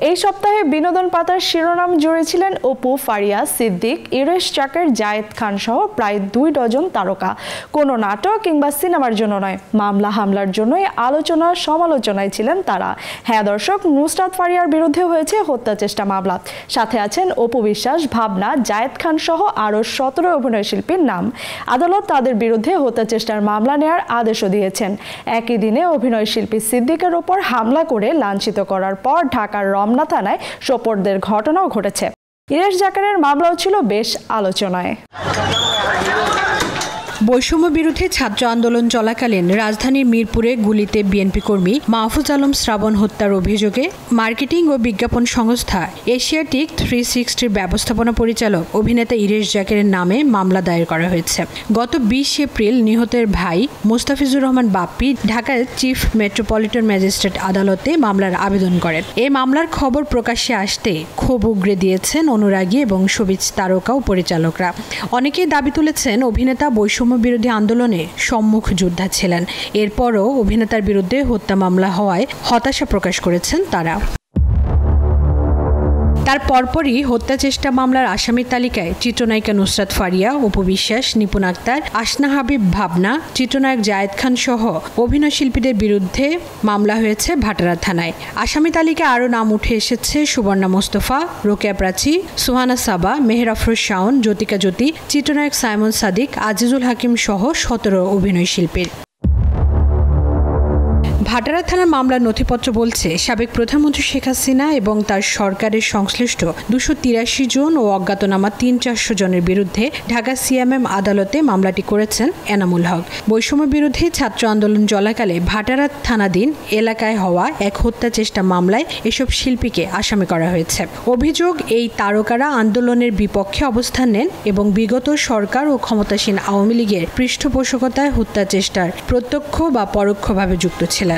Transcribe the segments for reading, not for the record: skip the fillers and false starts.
এই সপ্তাহে বিনোদন পাতার শিরোনাম জুড়েছিলেন অপু, ফারিয়া, সিদ্দিক, ইরেশ জাকের, জায়েদ খান সহ প্রায় 2 ডজন তারকা। কোনো নাটক কিংবা সিনেমার জন্য নয়, মামলা হামলার জন্যই আলোচনা সমালোচনায় ছিলেন তারা। হ্যাঁ দর্শক, নুসরাত ফারিয়ার বিরুদ্ধে হয়েছে হত্যা চেষ্টা মামলা। সাথে আছেন অপু বিশ্বাস, ভাবনা, জায়েদ খান সহ আরও 17 অভিনয়শিল্পীর নাম। আদালত তাদের বিরুদ্ধে হত্যা চেষ্টার মামলা নেওয়ার আদেশও দিয়েছেন। একই দিনে অভিনয়শিল্পী সিদ্দিকের ওপর হামলা করে লাঞ্ছিত করার পর ঢাকার রমনা থানায় সোপর্দের ঘটনাও ঘটেছে। ইরেশ জাকেরের মামলাও ছিল বেশ আলোচনায়। বৈষম্য বিরোধী ছাত্র আন্দোলন চলাকালীন রাজধানীর মিরপুরে গুলিতে বিএনপি কর্মী মাহফুজ আলম শ্রাবণ হত্যার অভিযোগে মার্কেটিং ও বিজ্ঞাপন সংস্থা এশিয়াটিক 360 ব্যবস্থাপনা পরিচালক অভিনেতা ইরেশ জাকেরের নামে মামলা দায়ের করা হয়েছে। গত 20 এপ্রিল নিহতের ভাই মোস্তাফিজুর রহমান বাপ্পি ঢাকার চিফ মেট্রোপলিটন ম্যাজিস্ট্রেট আদালতে মামলার আবেদন করেন। এই মামলার খবর প্রকাশ্যে আসতে ক্ষোভ উগরে দিয়েছেন অনুরাগী এবং শোবিজ তারকা ও পরিচালকরা। অনেকেই দাবি তুলেছেন অভিনেতা বৈষম্য বিরোধী আন্দোলনে সম্মুখ যোদ্ধা ছিলেন। এরপরও অভিনেতার বিরুদ্ধে হত্যা মামলা হওয়ায় হতাশা প্রকাশ করেছেন তারা। তার পরপরই হত্যা চেষ্টা মামলার আসামির তালিকায় চিত্রনায়িকা নুসরাত ফারিয়া, অপু বিশ্বাস, নিপুণ আক্তার, আসনা হাবিব, ভাবনা, চিত্রনায়ক জায়েদ খান সহ অভিনয়শিল্পীদের বিরুদ্ধে মামলা হয়েছে ভাটারা থানায়। আসামি তালিকায় আরও নাম উঠে এসেছে সুবর্ণা মোস্তফা, রোকেয়া প্রাচী, সুহানা সাবা, মেহের আফরোজ শাওন, জ্যোতিকা জ্যোতি, চিত্রনায়ক সাইমন সাদিক, আজিজুল হাকিম সহ 17 অভিনয়শিল্পীর। ভাটারা থানার মামলার নথিপত্র বলছে, সাবেক প্রধানমন্ত্রী শেখ হাসিনা এবং তার সরকারের সংশ্লিষ্ট 283 জন ও অজ্ঞাতনামা 300-400 জনের বিরুদ্ধে ঢাকা সিএমএম আদালতে মামলাটি করেছেন এনামুল হক। বৈষম্য বিরোধী ছাত্র আন্দোলন চলাকালে ভাটারা থানাধীন এলাকায় হওয়া এক হত্যা চেষ্টা মামলায় এসব শিল্পীকে আসামি করা হয়েছে। অভিযোগ, এই তারকারা আন্দোলনের বিপক্ষে অবস্থান নেন এবং বিগত সরকার ও ক্ষমতাসীন আওয়ামী লীগের পৃষ্ঠপোষকতায় হত্যা চেষ্টার প্রত্যক্ষ বা পরোক্ষভাবে যুক্ত ছিলেন।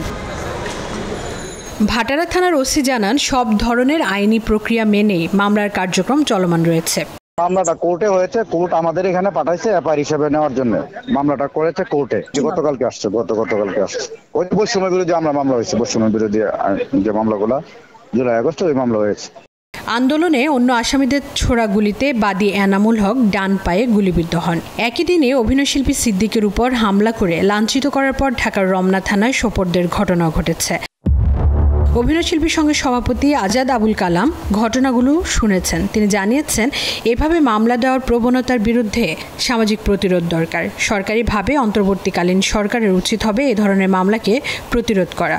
ভাটারা থানার ওসি জানান, সব ধরনের আইনি প্রক্রিয়া মেনে মামলার কার্যক্রম চলমান রয়েছে। মামলাটা কোর্টে হয়েছে, কোর্ট আমাদের এখানে পাঠাইছে এফআইআর হিসেবে নেওয়ার জন্য। মামলাটা করেছে কোর্টে, গতকালকে আসছে। ওই বৈষম্য বিরোধী মামলা হয়েছে, বৈষম্য বিরোধী যে মামলাগুলো জুলাই আগস্টে ওই মামলা হয়েছে। আন্দোলনে অন্য আসামিদের ছোড়া গুলিতে বাদী এনামুল হক ডান পায়ে গুলিবিদ্ধ হন। একই দিনে অভিনয়শিল্পী সিদ্দিকের উপর হামলা করে লাঞ্ছিত করার পর ঢাকার রমনা থানায় সোপর্দের ঘটনা ঘটেছে। অভিনয়শিল্পী সংঘের সভাপতি আজাদ আবুল কালাম ঘটনাগুলো শুনেছেন। তিনি জানিয়েছেন, এভাবে মামলা দেওয়ার প্রবণতার বিরুদ্ধে সামাজিক প্রতিরোধ দরকার। সরকারিভাবে অন্তর্বর্তীকালীন সরকারের উচিত হবে এ ধরনের মামলাকে প্রতিরোধ করা।